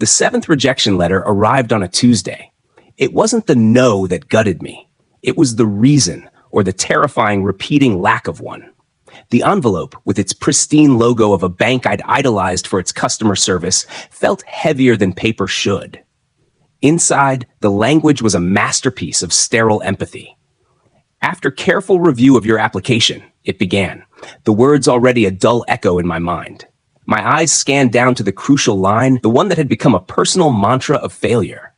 The seventh rejection letter arrived on a Tuesday. It wasn't the no that gutted me. It was the reason, or the terrifying repeating lack of one. The envelope, with its pristine logo of a bank I'd idolized for its customer service, felt heavier than paper should. Inside, the language was a masterpiece of sterile empathy. After careful review of your application, it began, the words already a dull echo in my mind. My eyes scanned down to the crucial line, the one that had become a personal mantra of failure.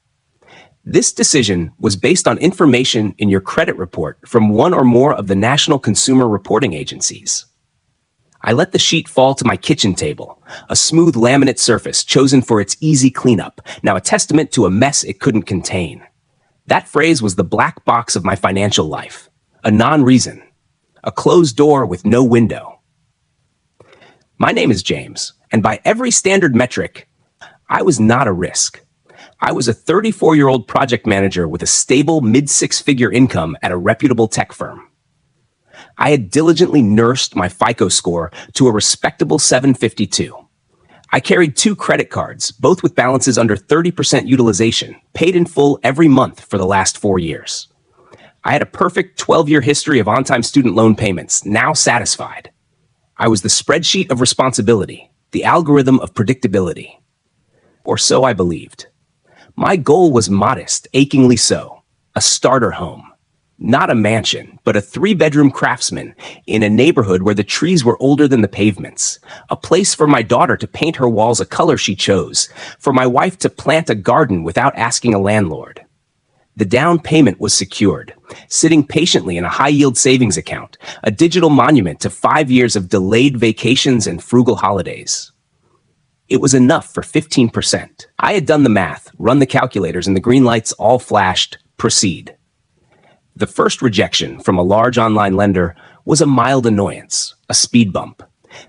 This decision was based on information in your credit report from one or more of the national consumer reporting agencies. I let the sheet fall to my kitchen table, a smooth laminate surface chosen for its easy cleanup, now a testament to a mess it couldn't contain. That phrase was the black box of my financial life, a non-reason, a closed door with no window. My name is James, and by every standard metric, I was not a risk. I was a 34-year-old project manager with a stable mid-six-figure income at a reputable tech firm. I had diligently nursed my FICO score to a respectable 752. I carried 2 credit cards, both with balances under 30% utilization, paid in full every month for the last 4 years. I had a perfect 12-year history of on-time student loan payments, now satisfied. I was the spreadsheet of responsibility, the algorithm of predictability. Or so I believed. My goal was modest, achingly so, a starter home. Not a mansion, but a 3-bedroom craftsman in a neighborhood where the trees were older than the pavements. A place for my daughter to paint her walls a color she chose, for my wife to plant a garden without asking a landlord. The down payment was secured, sitting patiently in a high-yield savings account, a digital monument to 5 years of delayed vacations and frugal holidays. It was enough for 15%. I had done the math, run the calculators, and the green lights all flashed, proceed. The first rejection from a large online lender was a mild annoyance, a speed bump.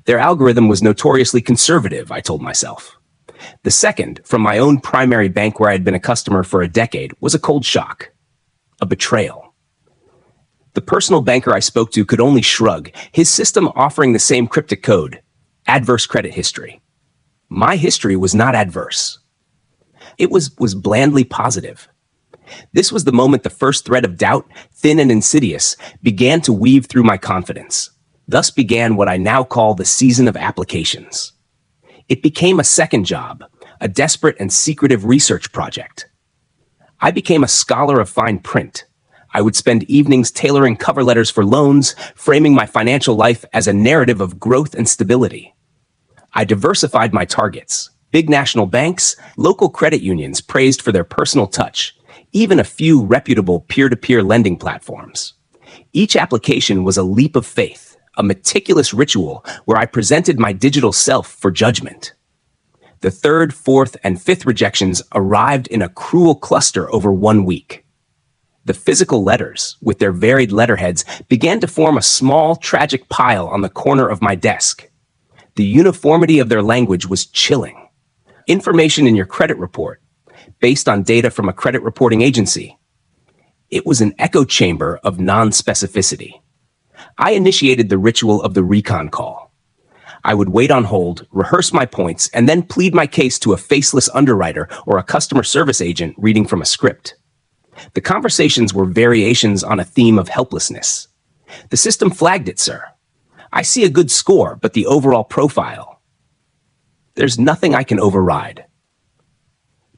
Their algorithm was notoriously conservative, I told myself. The second, from my own primary bank where I had been a customer for a decade, was a cold shock, a betrayal. The personal banker I spoke to could only shrug, his system offering the same cryptic code, adverse credit history. My history was not adverse. It was blandly positive. This was the moment the first thread of doubt, thin and insidious, began to weave through my confidence. Thus began what I now call the season of applications. It became a second job, a desperate and secretive research project. I became a scholar of fine print. I would spend evenings tailoring cover letters for loans, framing my financial life as a narrative of growth and stability. I diversified my targets. Big national banks, local credit unions praised for their personal touch, even a few reputable peer-to-peer lending platforms. Each application was a leap of faith, a meticulous ritual where I presented my digital self for judgment. The third, fourth, and fifth rejections arrived in a cruel cluster over 1 week. The physical letters, with their varied letterheads, began to form a small, tragic pile on the corner of my desk. The uniformity of their language was chilling. Information in your credit report, based on data from a credit reporting agency. It was an echo chamber of non-specificity. I initiated the ritual of the recon call. I would wait on hold, rehearse my points, and then plead my case to a faceless underwriter or a customer service agent reading from a script. The conversations were variations on a theme of helplessness. The system flagged it, sir. I see a good score, but the overall profile. There's nothing I can override.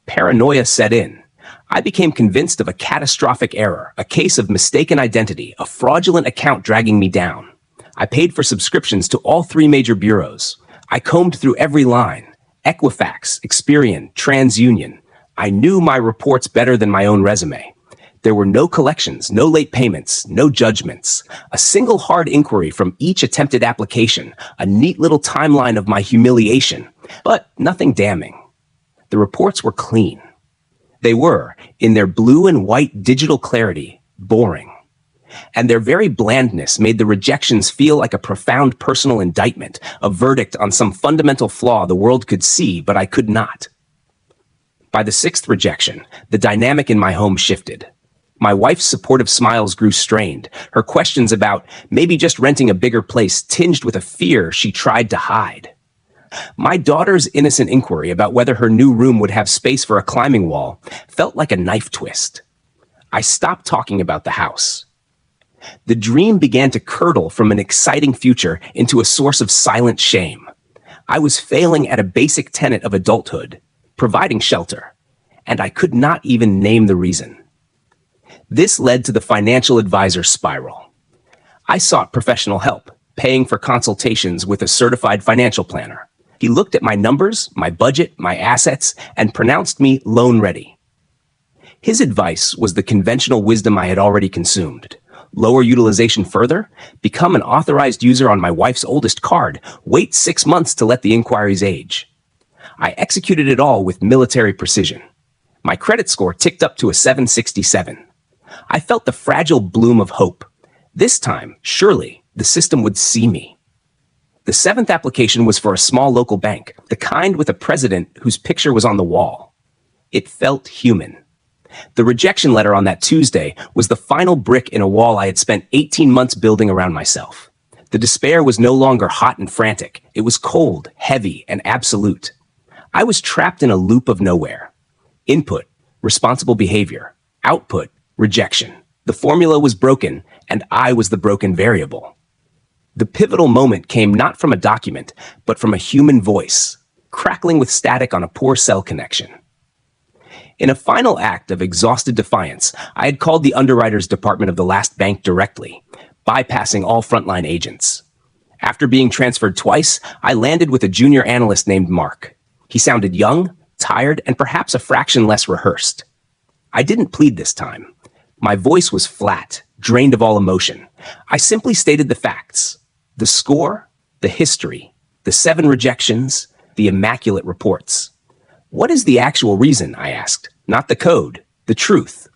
Paranoia set in. I became convinced of a catastrophic error, a case of mistaken identity, a fraudulent account dragging me down. I paid for subscriptions to all 3 major bureaus. I combed through every line. Equifax, Experian, TransUnion. I knew my reports better than my own resume. There were no collections, no late payments, no judgments. A single hard inquiry from each attempted application, a neat little timeline of my humiliation, but nothing damning. The reports were clean. They were, in their blue and white digital clarity, boring. And their very blandness made the rejections feel like a profound personal indictment, a verdict on some fundamental flaw the world could see, but I could not. By the 6th rejection, the dynamic in my home shifted. My wife's supportive smiles grew strained, her questions about maybe just renting a bigger place tinged with a fear she tried to hide. My daughter's innocent inquiry about whether her new room would have space for a climbing wall felt like a knife twist. I stopped talking about the house. The dream began to curdle from an exciting future into a source of silent shame. I was failing at a basic tenet of adulthood, providing shelter, and I could not even name the reason. This led to the financial advisor spiral. I sought professional help, paying for consultations with a certified financial planner. He looked at my numbers, my budget, my assets, and pronounced me loan ready. His advice was the conventional wisdom I had already consumed. Lower utilization further, become an authorized user on my wife's oldest card, wait 6 months to let the inquiries age. I executed it all with military precision. My credit score ticked up to a 767. I felt the fragile bloom of hope. This time, surely, the system would see me. The 7th application was for a small local bank, the kind with a president whose picture was on the wall. It felt human. The rejection letter on that Tuesday was the final brick in a wall I had spent 18 months building around myself. The despair was no longer hot and frantic. It was cold, heavy, and absolute. I was trapped in a loop of nowhere. Input, responsible behavior. Output, rejection. The formula was broken, and I was the broken variable. The pivotal moment came not from a document, but from a human voice, crackling with static on a poor cell connection. In a final act of exhausted defiance, I had called the underwriters department of the last bank directly, bypassing all frontline agents. After being transferred twice, I landed with a junior analyst named Mark. He sounded young, tired, and perhaps a fraction less rehearsed. I didn't plead this time. My voice was flat, drained of all emotion. I simply stated the facts. The score, the history, the 7 rejections, the immaculate reports. What is the actual reason, I asked. Not the code, the truth.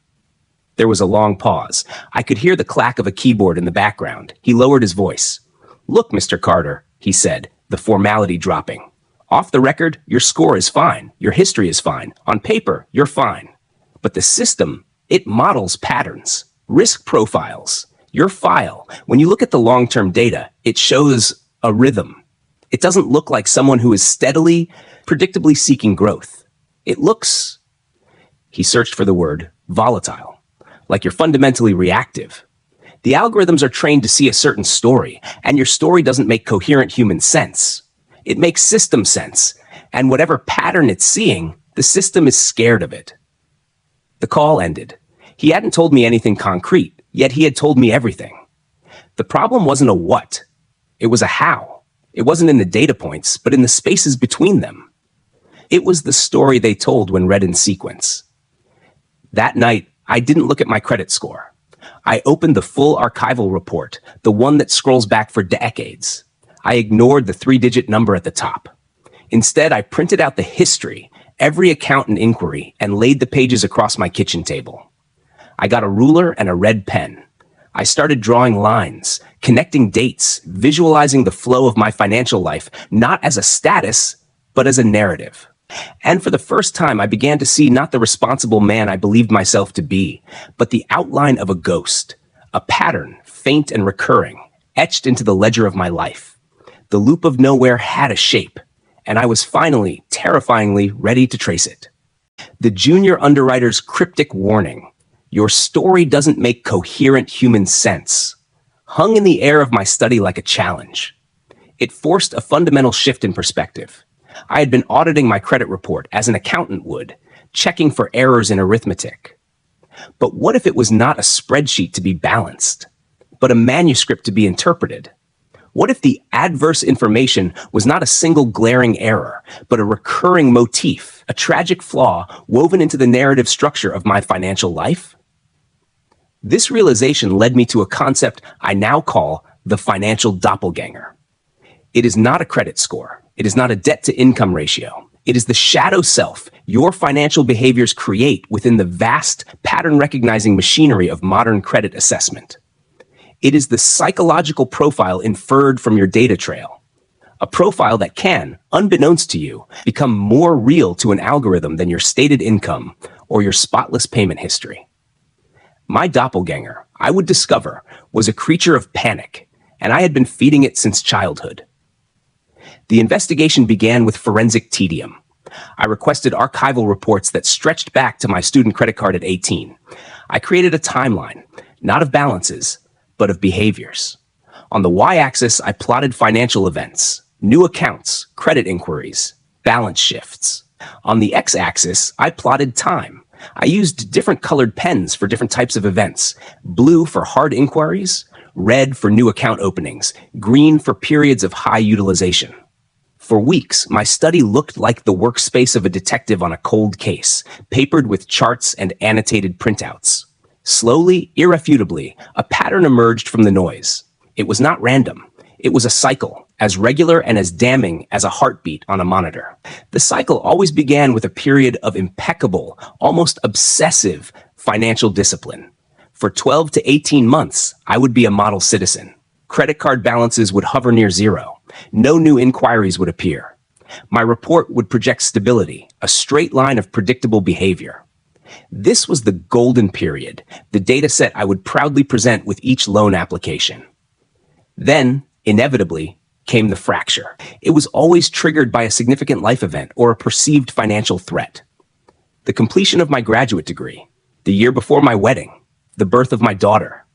There was a long pause. I could hear the clack of a keyboard in the background. He lowered his voice. Look, Mr. Carter, he said, the formality dropping. Off the record, your score is fine. Your history is fine. On paper, you're fine. But the system, it models patterns, risk profiles. Your file, when you look at the long-term data, it shows a rhythm. It doesn't look like someone who is steadily, predictably seeking growth. It looks, he searched for the word, volatile, like you're fundamentally reactive. The algorithms are trained to see a certain story, and your story doesn't make coherent human sense. It makes system sense, and whatever pattern it's seeing, the system is scared of it. The call ended. He hadn't told me anything concrete, yet he had told me everything. The problem wasn't a what, it was a how. It wasn't in the data points, but in the spaces between them. It was the story they told when read in sequence. That night, I didn't look at my credit score. I opened the full archival report, the one that scrolls back for decades. I ignored the 3-digit number at the top. Instead, I printed out the history, every account and inquiry, and laid the pages across my kitchen table. I got a ruler and a red pen. I started drawing lines, connecting dates, visualizing the flow of my financial life, not as a status, but as a narrative. And for the first time, I began to see not the responsible man I believed myself to be, but the outline of a ghost, a pattern, faint and recurring, etched into the ledger of my life. The loop of nowhere had a shape, and I was finally, terrifyingly ready to trace it. The junior underwriter's cryptic warning, your story doesn't make coherent human sense, hung in the air of my study like a challenge. It forced a fundamental shift in perspective. I had been auditing my credit report as an accountant would, checking for errors in arithmetic. But what if it was not a spreadsheet to be balanced, but a manuscript to be interpreted? What if the adverse information was not a single glaring error, but a recurring motif, a tragic flaw woven into the narrative structure of my financial life? This realization led me to a concept I now call the financial doppelganger. It is not a credit score. It is not a debt-to-income ratio. It is the shadow self your financial behaviors create within the vast pattern-recognizing machinery of modern credit assessment. It is the psychological profile inferred from your data trail, a profile that can, unbeknownst to you, become more real to an algorithm than your stated income or your spotless payment history. My doppelganger, I would discover, was a creature of panic, and I had been feeding it since childhood. The investigation began with forensic tedium. I requested archival reports that stretched back to my student credit card at 18. I created a timeline, not of balances, but of behaviors. On the y-axis, I plotted financial events, new accounts, credit inquiries, balance shifts. On the x-axis, I plotted time. I used different colored pens for different types of events. Blue for hard inquiries, red for new account openings, green for periods of high utilization. For weeks, my study looked like the workspace of a detective on a cold case, papered with charts and annotated printouts. Slowly, irrefutably, a pattern emerged from the noise. It was not random. It was a cycle, as regular and as damning as a heartbeat on a monitor. The cycle always began with a period of impeccable, almost obsessive financial discipline. For 12 to 18 months, I would be a model citizen. Credit card balances would hover near zero. No new inquiries would appear. My report would project stability, a straight line of predictable behavior. This was the golden period, the data set I would proudly present with each loan application. Then, inevitably, came the fracture. It was always triggered by a significant life event or a perceived financial threat. The completion of my graduate degree, the year before my wedding, the birth of my daughter,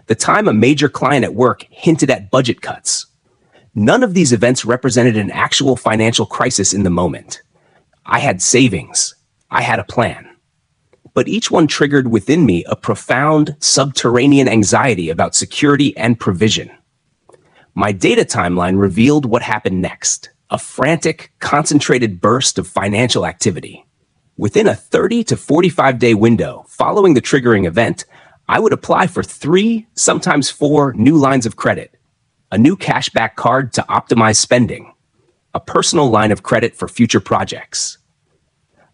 the time a major client at work hinted at budget cuts. None of these events represented an actual financial crisis in the moment. I had savings. I had a plan. But each one triggered within me a profound, subterranean anxiety about security and provision. My data timeline revealed what happened next, a frantic, concentrated burst of financial activity. Within a 30 to 45-day window following the triggering event, I would apply for 3, sometimes 4 new lines of credit, a new cashback card to optimize spending, a personal line of credit for future projects,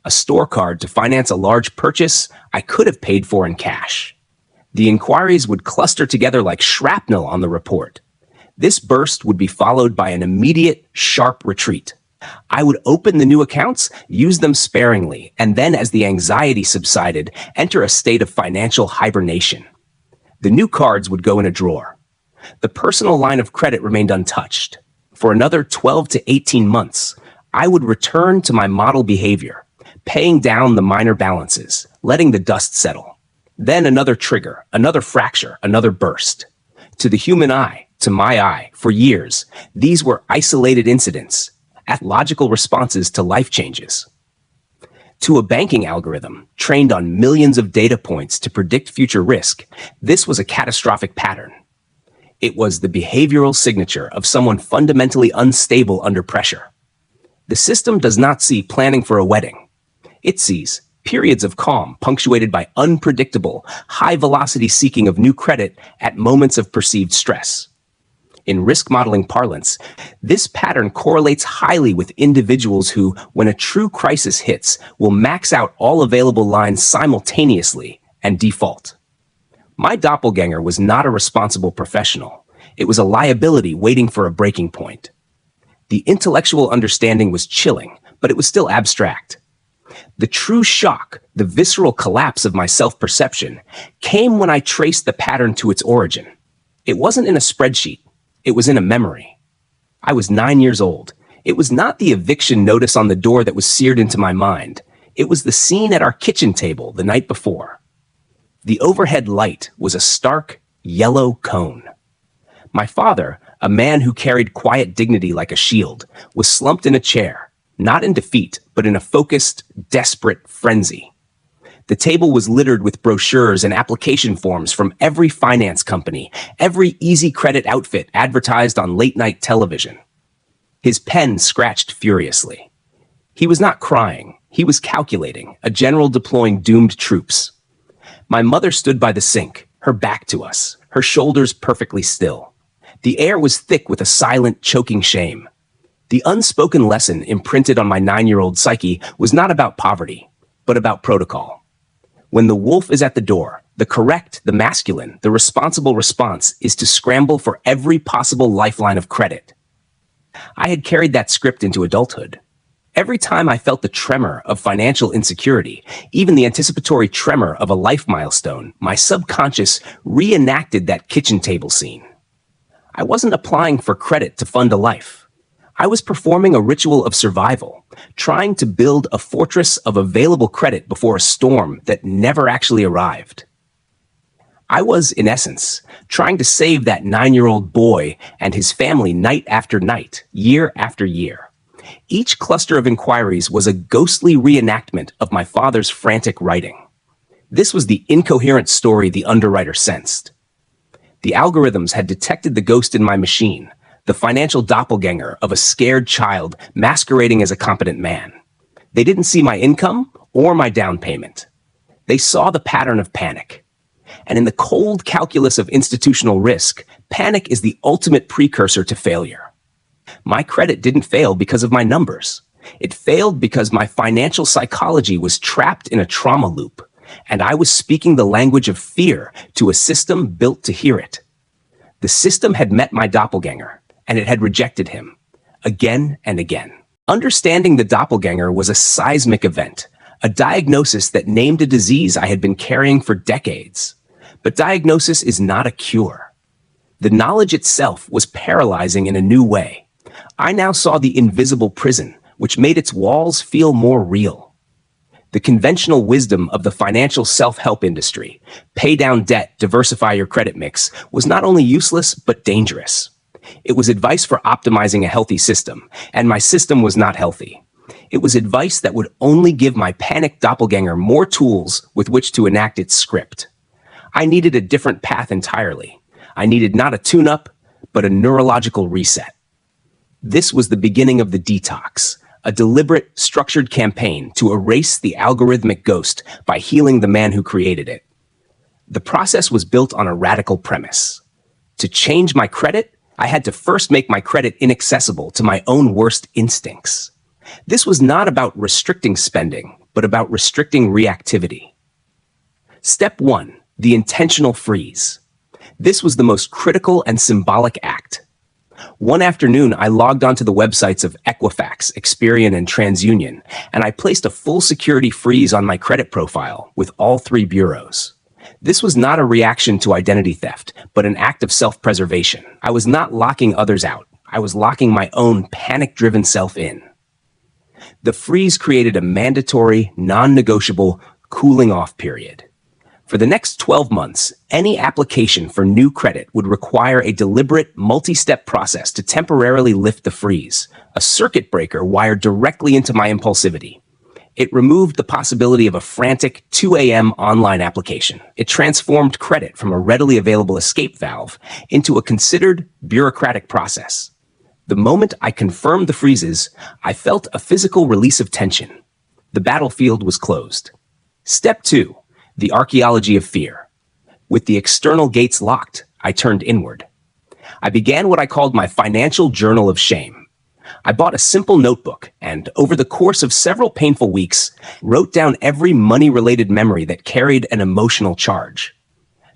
a store card to finance a large purchase I could have paid for in cash. The inquiries would cluster together like shrapnel on the report. This burst would be followed by an immediate, sharp retreat. I would open the new accounts, use them sparingly, and then as the anxiety subsided, enter a state of financial hibernation. The new cards would go in a drawer. The personal line of credit remained untouched. For another 12 to 18 months, I would return to my model behavior, paying down the minor balances, letting the dust settle. Then another trigger, another fracture, another burst. To the human eye, to my eye, for years, these were isolated incidents, logical responses to life changes. To a banking algorithm trained on millions of data points to predict future risk, this was a catastrophic pattern. It was the behavioral signature of someone fundamentally unstable under pressure. The system does not see planning for a wedding. It sees periods of calm punctuated by unpredictable, high-velocity seeking of new credit at moments of perceived stress. In risk modeling parlance, this pattern correlates highly with individuals who, when a true crisis hits, will max out all available lines simultaneously and default. My doppelganger was not a responsible professional. It was a liability waiting for a breaking point. The intellectual understanding was chilling, but it was still abstract. The true shock, the visceral collapse of my self-perception, came when I traced the pattern to its origin. It wasn't in a spreadsheet. It was in a memory. I was 9 years old. It was not the eviction notice on the door that was seared into my mind. It was the scene at our kitchen table the night before. The overhead light was a stark, yellow cone. My father, a man who carried quiet dignity like a shield, was slumped in a chair, not in defeat, but in a focused, desperate frenzy. The table was littered with brochures and application forms from every finance company, every easy credit outfit advertised on late-night television. His pen scratched furiously. He was not crying. He was calculating, a general deploying doomed troops. My mother stood by the sink, her back to us, her shoulders perfectly still. The air was thick with a silent, choking shame. The unspoken lesson imprinted on my 9-year-old psyche was not about poverty, but about protocol. When the wolf is at the door, the correct, the masculine, the responsible response is to scramble for every possible lifeline of credit. I had carried that script into adulthood. Every time I felt the tremor of financial insecurity, even the anticipatory tremor of a life milestone, my subconscious reenacted that kitchen table scene. I wasn't applying for credit to fund a life. I was performing a ritual of survival, trying to build a fortress of available credit before a storm that never actually arrived. I was, in essence, trying to save that 9-year-old boy and his family night after night, year after year. Each cluster of inquiries was a ghostly reenactment of my father's frantic writing. This was the incoherent story the underwriter sensed. The algorithms had detected the ghost in my machine, the financial doppelganger of a scared child masquerading as a competent man. They didn't see my income or my down payment. They saw the pattern of panic. And in the cold calculus of institutional risk, panic is the ultimate precursor to failure. My credit didn't fail because of my numbers. It failed because my financial psychology was trapped in a trauma loop, and I was speaking the language of fear to a system built to hear it. The system had met my doppelganger, and it had rejected him, again and again. Understanding the doppelganger was a seismic event, a diagnosis that named a disease I had been carrying for decades. But diagnosis is not a cure. The knowledge itself was paralyzing in a new way. I now saw the invisible prison, which made its walls feel more real. The conventional wisdom of the financial self-help industry, pay down debt, diversify your credit mix, was not only useless, but dangerous. It was advice for optimizing a healthy system, and my system was not healthy. It was advice that would only give my panicked doppelganger more tools with which to enact its script. I needed a different path entirely. I needed not a tune-up, but a neurological reset. This was the beginning of the detox, a deliberate, structured campaign to erase the algorithmic ghost by healing the man who created it. The process was built on a radical premise. To change my credit, I had to first make my credit inaccessible to my own worst instincts. This was not about restricting spending, but about restricting reactivity. Step 1. The intentional freeze. This was the most critical and symbolic act. One afternoon, I logged onto the websites of Equifax, Experian, and TransUnion, and I placed a full security freeze on my credit profile with all 3 bureaus. This was not a reaction to identity theft, but an act of self-preservation. I was not locking others out. I was locking my own panic-driven self in. The freeze created a mandatory, non-negotiable cooling-off period. For the next 12 months, any application for new credit would require a deliberate, multi-step process to temporarily lift the freeze, a circuit breaker wired directly into my impulsivity. It removed the possibility of a frantic 2 a.m. online application. It transformed credit from a readily available escape valve into a considered, bureaucratic process. The moment I confirmed the freezes, I felt a physical release of tension. The battlefield was closed. Step 2. The archaeology of fear. With the external gates locked, I turned inward. I began what I called my financial journal of shame. I bought a simple notebook and, over the course of several painful weeks, wrote down every money-related memory that carried an emotional charge.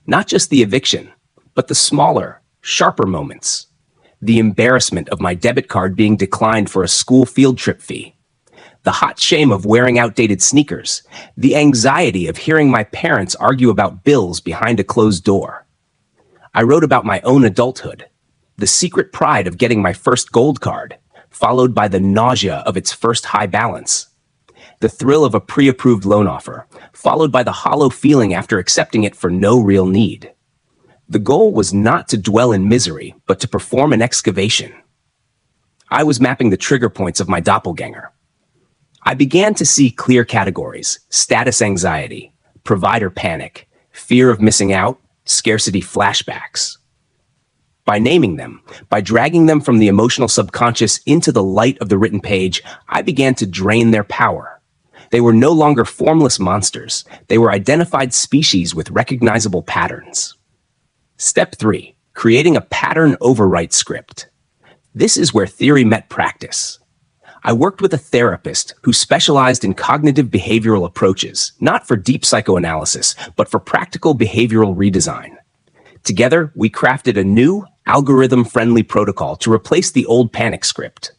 Not just the eviction, but the smaller, sharper moments. The embarrassment of my debit card being declined for a school field trip fee. The hot shame of wearing outdated sneakers, the anxiety of hearing my parents argue about bills behind a closed door. I wrote about my own adulthood, the secret pride of getting my first gold card, followed by the nausea of its first high balance. The thrill of a pre-approved loan offer, followed by the hollow feeling after accepting it for no real need. The goal was not to dwell in misery, but to perform an excavation. I was mapping the trigger points of my doppelganger. I began to see clear categories: status anxiety, provider panic, fear of missing out, scarcity flashbacks. By naming them, by dragging them from the emotional subconscious into the light of the written page, I began to drain their power. They were no longer formless monsters. They were identified species with recognizable patterns. Step 3. Creating a pattern overwrite script. This is where theory met practice. I worked with a therapist who specialized in cognitive behavioral approaches, not for deep psychoanalysis, but for practical behavioral redesign. Together, we crafted a new, algorithm-friendly protocol to replace the old panic script.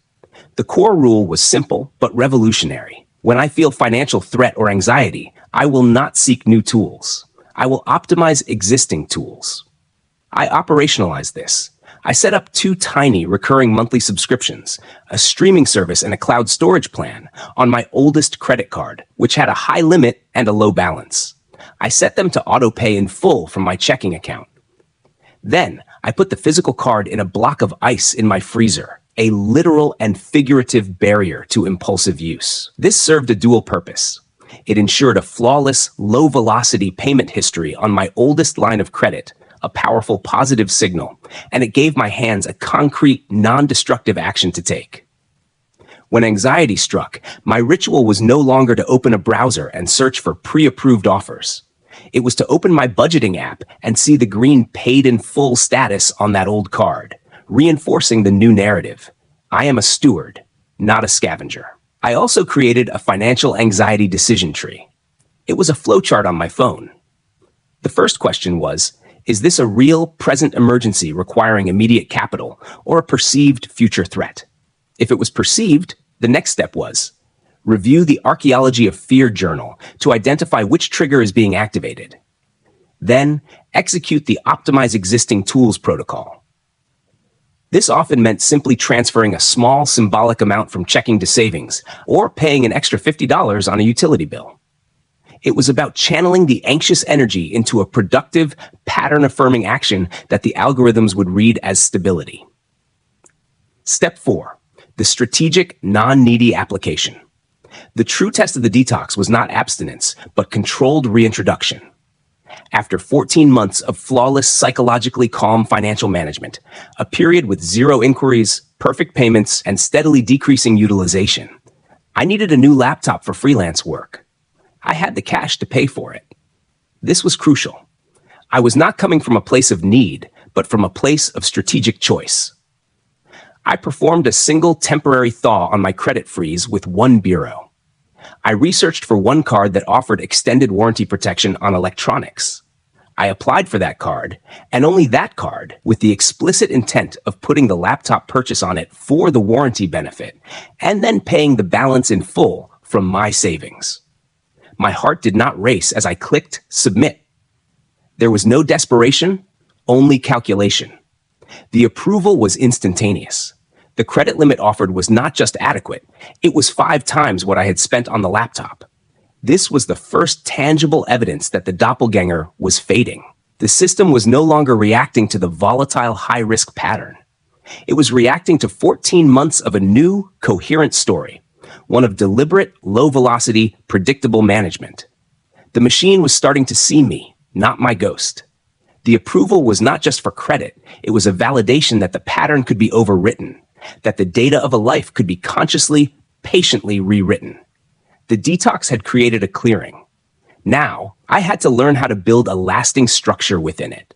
The core rule was simple, but revolutionary. When I feel financial threat or anxiety, I will not seek new tools. I will optimize existing tools. I operationalized this. I set up two tiny recurring monthly subscriptions, a streaming service and a cloud storage plan, on my oldest credit card, which had a high limit and a low balance. I set them to auto pay in full from my checking account. Then, I put the physical card in a block of ice in my freezer, a literal and figurative barrier to impulsive use. This served a dual purpose. It ensured a flawless, low-velocity payment history on my oldest line of credit, a powerful positive signal, and it gave my hands a concrete, non-destructive action to take. When anxiety struck, my ritual was no longer to open a browser and search for pre-approved offers. It was to open my budgeting app and see the green paid in full status on that old card, reinforcing the new narrative. I am a steward, not a scavenger. I also created a financial anxiety decision tree. It was a flowchart on my phone. The first question was, is this a real present emergency requiring immediate capital or a perceived future threat? If it was perceived, the next step was, review the Archaeology of Fear journal to identify which trigger is being activated. Then, execute the Optimize Existing Tools protocol. This often meant simply transferring a small symbolic amount from checking to savings or paying an extra $50 on a utility bill. It was about channeling the anxious energy into a productive, pattern-affirming action that the algorithms would read as stability. Step 4. The strategic, non-needy application. The true test of the detox was not abstinence, but controlled reintroduction. After 14 months of flawless, psychologically calm financial management, a period with zero inquiries, perfect payments, and steadily decreasing utilization, I needed a new laptop for freelance work. I had the cash to pay for it. This was crucial. I was not coming from a place of need, but from a place of strategic choice. I performed a single temporary thaw on my credit freeze with one bureau. I researched for one card that offered extended warranty protection on electronics. I applied for that card, and only that card, with the explicit intent of putting the laptop purchase on it for the warranty benefit, and then paying the balance in full from my savings. My heart did not race as I clicked submit. There was no desperation, only calculation. The approval was instantaneous. The credit limit offered was not just adequate, it was 5 times what I had spent on the laptop. This was the first tangible evidence that the doppelganger was fading. The system was no longer reacting to the volatile high-risk pattern. It was reacting to 14 months of a new, coherent story, one of deliberate, low-velocity, predictable management. The machine was starting to see me, not my ghost. The approval was not just for credit, it was a validation that the pattern could be overwritten, that the data of a life could be consciously, patiently rewritten. The detox had created a clearing. Now, I had to learn how to build a lasting structure within it.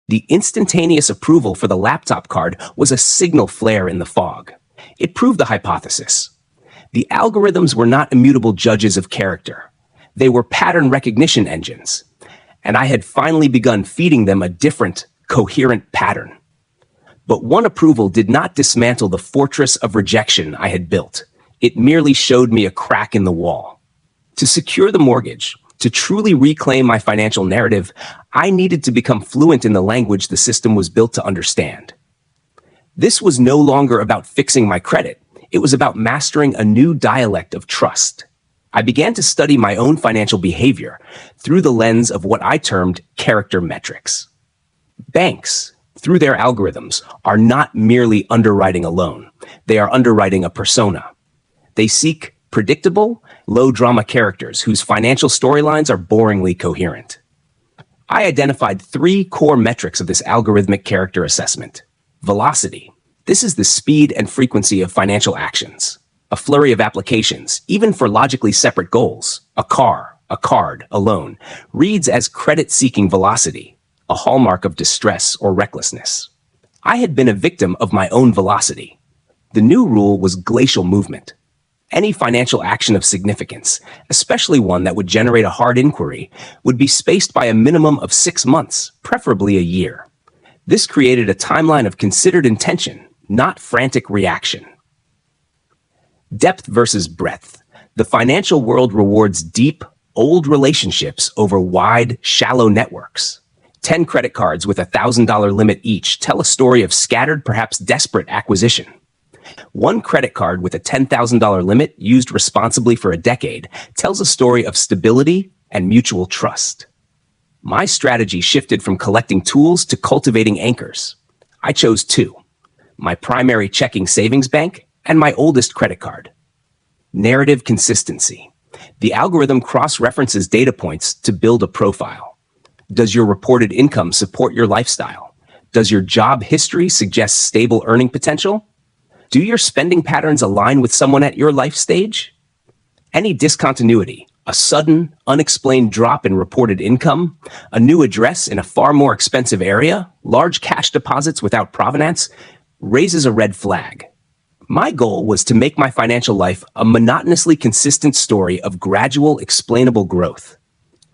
The instantaneous approval for the laptop card was a signal flare in the fog. It proved the hypothesis. The algorithms were not immutable judges of character. They were pattern recognition engines, and I had finally begun feeding them a different, coherent pattern. But one approval did not dismantle the fortress of rejection I had built. It merely showed me a crack in the wall. To secure the mortgage, to truly reclaim my financial narrative, I needed to become fluent in the language the system was built to understand. This was no longer about fixing my credit. It was about mastering a new dialect of trust. I began to study my own financial behavior through the lens of what I termed character metrics. Banks, through their algorithms, are not merely underwriting alone. They are underwriting a persona. They seek predictable, low-drama characters whose financial storylines are boringly coherent. I identified 3 core metrics of this algorithmic character assessment. Velocity. This is the speed and frequency of financial actions. A flurry of applications, even for logically separate goals, a car, a card, a loan, reads as credit-seeking velocity, a hallmark of distress or recklessness. I had been a victim of my own velocity. The new rule was glacial movement. Any financial action of significance, especially one that would generate a hard inquiry, would be spaced by a minimum of 6 months, preferably a year. This created a timeline of considered intention, not frantic reaction. Depth versus breadth. The financial world rewards deep, old relationships over wide, shallow networks. 10 credit cards with a $1,000 limit each tell a story of scattered, perhaps desperate acquisition. One credit card with a $10,000 limit used responsibly for a decade tells a story of stability and mutual trust. My strategy shifted from collecting tools to cultivating anchors. I chose two: my primary checking savings bank and my oldest credit card. Narrative consistency. The algorithm cross-references data points to build a profile. Does your reported income support your lifestyle? Does your job history suggest stable earning potential? Do your spending patterns align with someone at your life stage? Any discontinuity, a sudden, unexplained drop in reported income, a new address in a far more expensive area, large cash deposits without provenance, raises a red flag. My goal was to make my financial life a monotonously consistent story of gradual, explainable growth.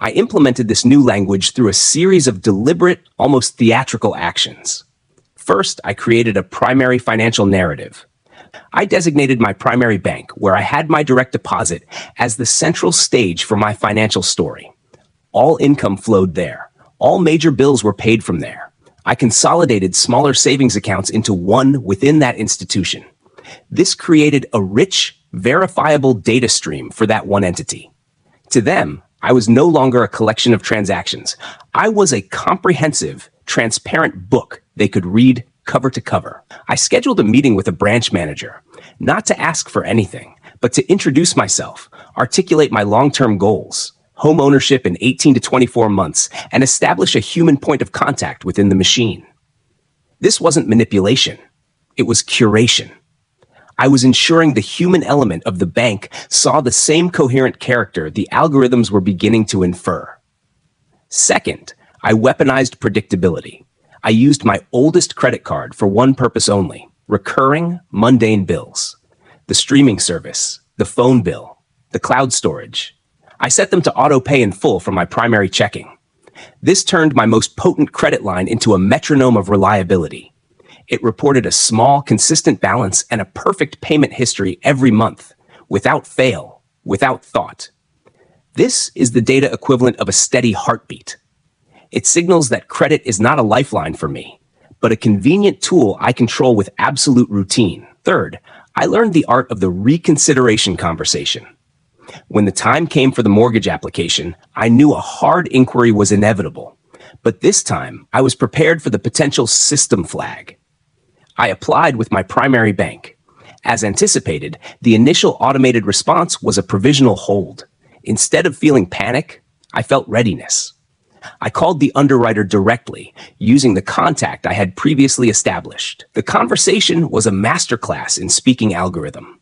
I implemented this new language through a series of deliberate, almost theatrical actions. First, I created a primary financial narrative. I designated my primary bank, where I had my direct deposit, as the central stage for my financial story. All income flowed there. All major bills were paid from there. I consolidated smaller savings accounts into one within that institution. This created a rich, verifiable data stream for that one entity. To them, I was no longer a collection of transactions. I was a comprehensive, transparent book they could read cover to cover. I scheduled a meeting with a branch manager, not to ask for anything, but to introduce myself, articulate my long-term goals, home ownership in 18 to 24 months, and establish a human point of contact within the machine. This wasn't manipulation. It was curation. I was ensuring the human element of the bank saw the same coherent character the algorithms were beginning to infer. Second, I weaponized predictability. I used my oldest credit card for one purpose only: recurring, mundane bills. The streaming service, the phone bill, the cloud storage. I set them to auto-pay in full from my primary checking. This turned my most potent credit line into a metronome of reliability. It reported a small, consistent balance and a perfect payment history every month, without fail, without thought. This is the data equivalent of a steady heartbeat. It signals that credit is not a lifeline for me, but a convenient tool I control with absolute routine. Third, I learned the art of the reconsideration conversation. When the time came for the mortgage application, I knew a hard inquiry was inevitable, but this time I was prepared for the potential system flag. I applied with my primary bank. As anticipated, the initial automated response was a provisional hold. Instead of feeling panic, I felt readiness. I called the underwriter directly, using the contact I had previously established. The conversation was a masterclass in speaking algorithm.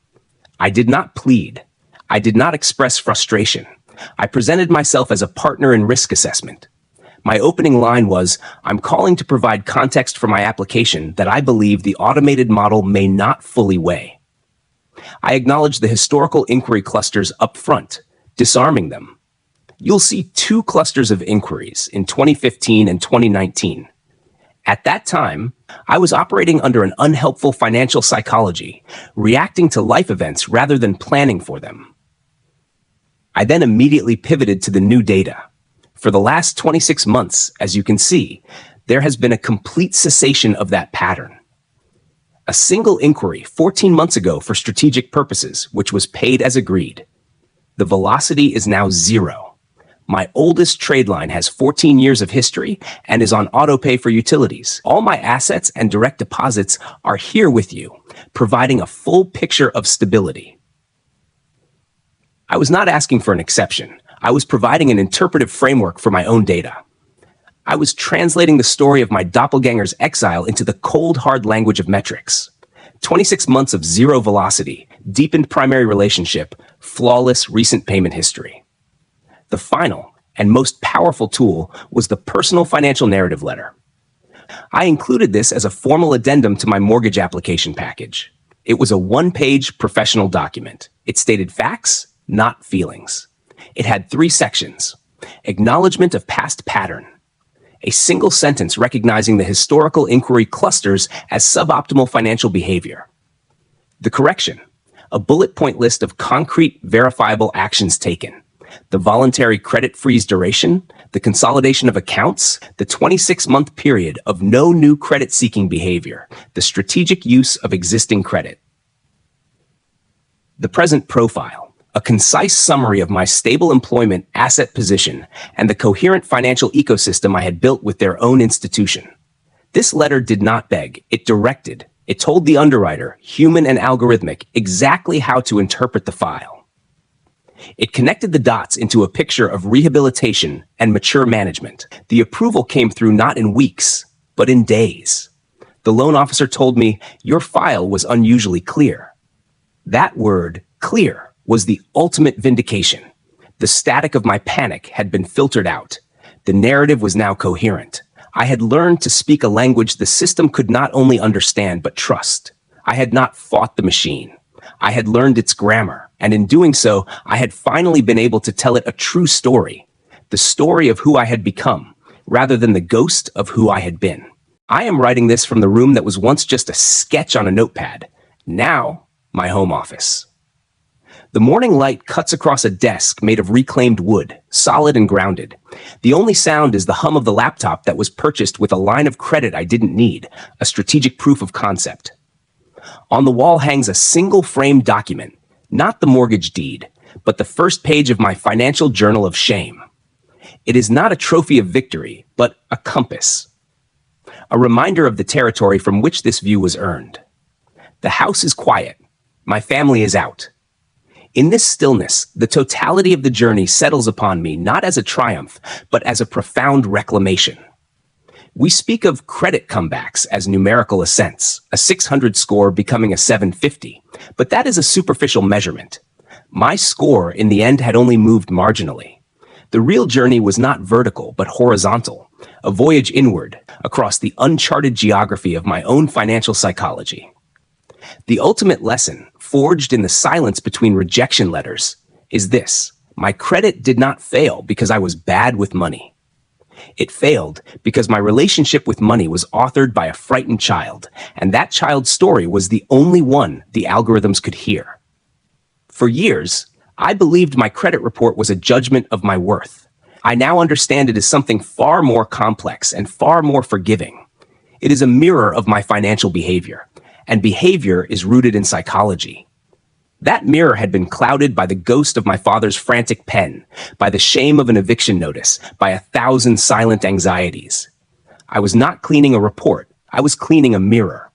I did not plead. I did not express frustration. I presented myself as a partner in risk assessment. My opening line was, "I'm calling to provide context for my application that I believe the automated model may not fully weigh." I acknowledged the historical inquiry clusters up front, disarming them. You'll see two clusters of inquiries in 2015 and 2019. At that time, I was operating under an unhelpful financial psychology, reacting to life events rather than planning for them. I then immediately pivoted to the new data. For the last 26 months, as you can see, there has been a complete cessation of that pattern. A single inquiry 14 months ago for strategic purposes, which was paid as agreed. The velocity is now zero. My oldest trade line has 14 years of history and is on auto-pay for utilities. All my assets and direct deposits are here with you, providing a full picture of stability. I was not asking for an exception. I was providing an interpretive framework for my own data. I was translating the story of my doppelganger's exile into the cold, hard language of metrics. 26 months of zero velocity, deepened primary relationship, flawless recent payment history. The final and most powerful tool was the personal financial narrative letter. I included this as a formal addendum to my mortgage application package. It was a one-page professional document. It stated facts, not feelings. It had 3 sections: acknowledgement of past pattern, a single sentence recognizing the historical inquiry clusters as suboptimal financial behavior. The correction, a bullet point list of concrete, verifiable actions taken. The voluntary credit freeze duration, the consolidation of accounts, the 26-month period of no new credit-seeking behavior, the strategic use of existing credit. The present profile, a concise summary of my stable employment asset position and the coherent financial ecosystem I had built with their own institution. This letter did not beg, it directed. It told the underwriter, human and algorithmic, exactly how to interpret the file. It connected the dots into a picture of rehabilitation and mature management. The approval came through not in weeks, but in days. The loan officer told me, your file was unusually clear. That word, clear, was the ultimate vindication. The static of my panic had been filtered out. The narrative was now coherent. I had learned to speak a language the system could not only understand but trust. I had not fought the machine. I had learned its grammar, and in doing so, I had finally been able to tell it a true story, the story of who I had become, rather than the ghost of who I had been. I am writing this from the room that was once just a sketch on a notepad, now my home office. The morning light cuts across a desk made of reclaimed wood, solid and grounded. The only sound is the hum of the laptop that was purchased with a line of credit I didn't need, a strategic proof of concept. On the wall hangs a single frame document, not the mortgage deed, but the first page of my financial journal of shame. It is not a trophy of victory, but a compass. A reminder of the territory from which this view was earned. The house is quiet. My family is out. In this stillness, the totality of the journey settles upon me not as a triumph, but as a profound reclamation. We speak of credit comebacks as numerical ascents, a 600 score becoming a 750, but that is a superficial measurement. My score in the end had only moved marginally. The real journey was not vertical, but horizontal, a voyage inward across the uncharted geography of my own financial psychology. The ultimate lesson, forged in the silence between rejection letters, is this: my credit did not fail because I was bad with money. It failed because my relationship with money was authored by a frightened child, and that child's story was the only one the algorithms could hear. For years, I believed my credit report was a judgment of my worth. I now understand it as something far more complex and far more forgiving. It is a mirror of my financial behavior, and behavior is rooted in psychology. That mirror had been clouded by the ghost of my father's frantic pen, by the shame of an eviction notice, by 1,000 silent anxieties. I was not cleaning a report, I was cleaning a mirror.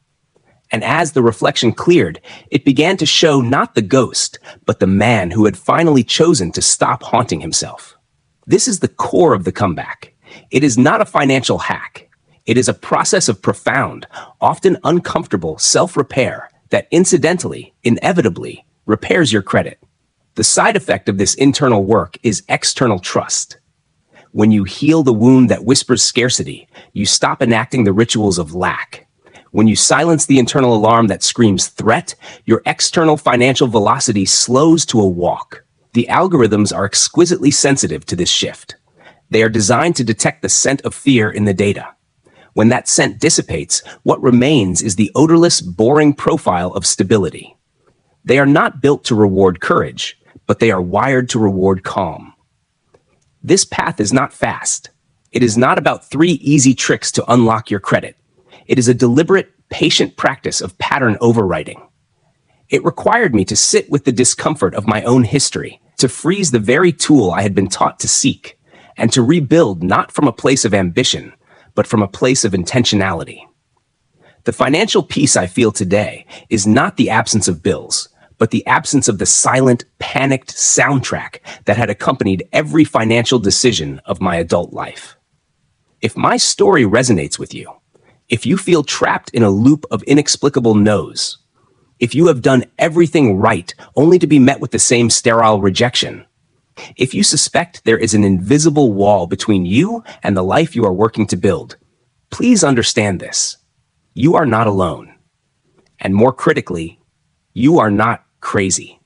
And as the reflection cleared, it began to show not the ghost, but the man who had finally chosen to stop haunting himself. This is the core of the comeback. It is not a financial hack. It is a process of profound, often uncomfortable self-repair that incidentally, inevitably, repairs your credit. The side effect of this internal work is external trust. When you heal the wound that whispers scarcity, you stop enacting the rituals of lack. When you silence the internal alarm that screams threat, your external financial velocity slows to a walk. The algorithms are exquisitely sensitive to this shift. They are designed to detect the scent of fear in the data. When that scent dissipates, what remains is the odorless, boring profile of stability. They are not built to reward courage, but they are wired to reward calm. This path is not fast. It is not about 3 easy tricks to unlock your credit. It is a deliberate, patient practice of pattern overwriting. It required me to sit with the discomfort of my own history, to freeze the very tool I had been taught to seek, and to rebuild not from a place of ambition, but from a place of intentionality. The financial peace I feel today is not the absence of bills, but the absence of the silent, panicked soundtrack that had accompanied every financial decision of my adult life. If my story resonates with you, if you feel trapped in a loop of inexplicable no's, if you have done everything right only to be met with the same sterile rejection, if you suspect there is an invisible wall between you and the life you are working to build, please understand this. You are not alone. And more critically, you are not crazy.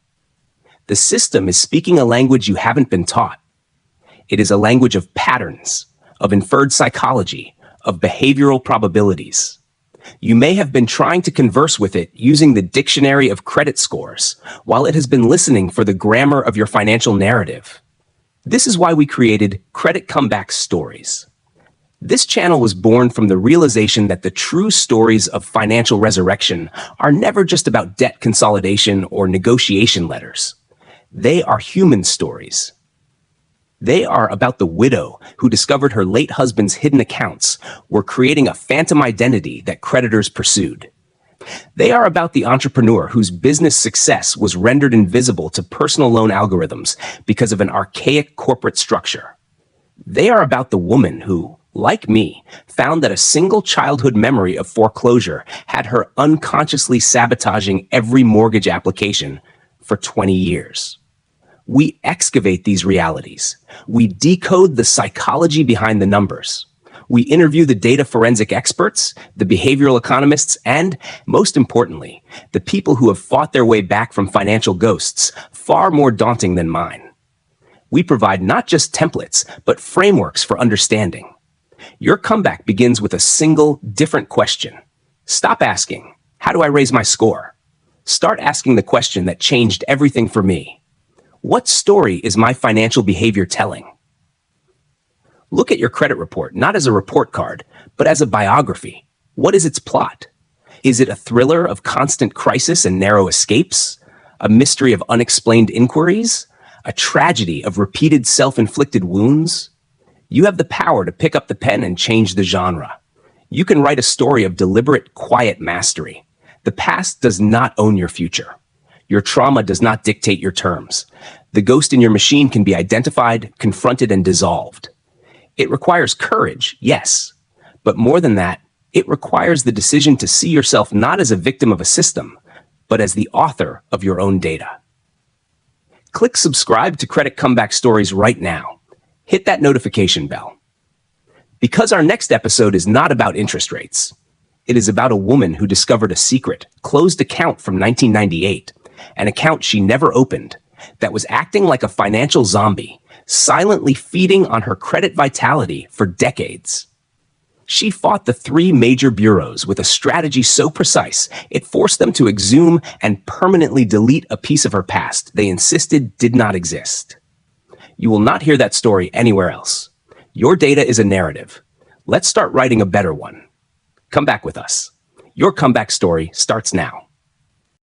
The system is speaking a language you haven't been taught. It is a language of patterns, of inferred psychology, of behavioral probabilities. You may have been trying to converse with it using the dictionary of credit scores, while it has been listening for the grammar of your financial narrative. This is why we created Credit Comeback Stories. This channel was born from the realization that the true stories of financial resurrection are never just about debt consolidation or negotiation letters. They are human stories. They are about the widow who discovered her late husband's hidden accounts were creating a phantom identity that creditors pursued. They are about the entrepreneur whose business success was rendered invisible to personal loan algorithms because of an archaic corporate structure. They are about the woman who, like me, found that a single childhood memory of foreclosure had her unconsciously sabotaging every mortgage application for 20 years. We excavate these realities. We decode the psychology behind the numbers. We interview the data forensic experts, the behavioral economists, and, most importantly, the people who have fought their way back from financial ghosts far more daunting than mine. We provide not just templates, but frameworks for understanding. Your comeback begins with a single, different question. Stop asking, "How do I raise my score?" Start asking the question that changed everything for me. What story is my financial behavior telling? Look at your credit report not as a report card, but as a biography. What is its plot? Is it a thriller of constant crisis and narrow escapes? A mystery of unexplained inquiries? A tragedy of repeated self-inflicted wounds? You have the power to pick up the pen and change the genre. You can write a story of deliberate, quiet mastery. The past does not own your future. Your trauma does not dictate your terms. The ghost in your machine can be identified, confronted, and dissolved. It requires courage, yes, but more than that, it requires the decision to see yourself not as a victim of a system, but as the author of your own data. Click subscribe to Credit Comeback Stories right now. Hit that notification bell. Because our next episode is not about interest rates. It is about a woman who discovered a secret, closed account from 1998, an account she never opened, that was acting like a financial zombie, silently feeding on her credit vitality for decades. She fought the three major bureaus with a strategy so precise, it forced them to exhume and permanently delete a piece of her past they insisted did not exist. You will not hear that story anywhere else. Your data is a narrative. Let's start writing a better one. Come back with us. Your comeback story starts now.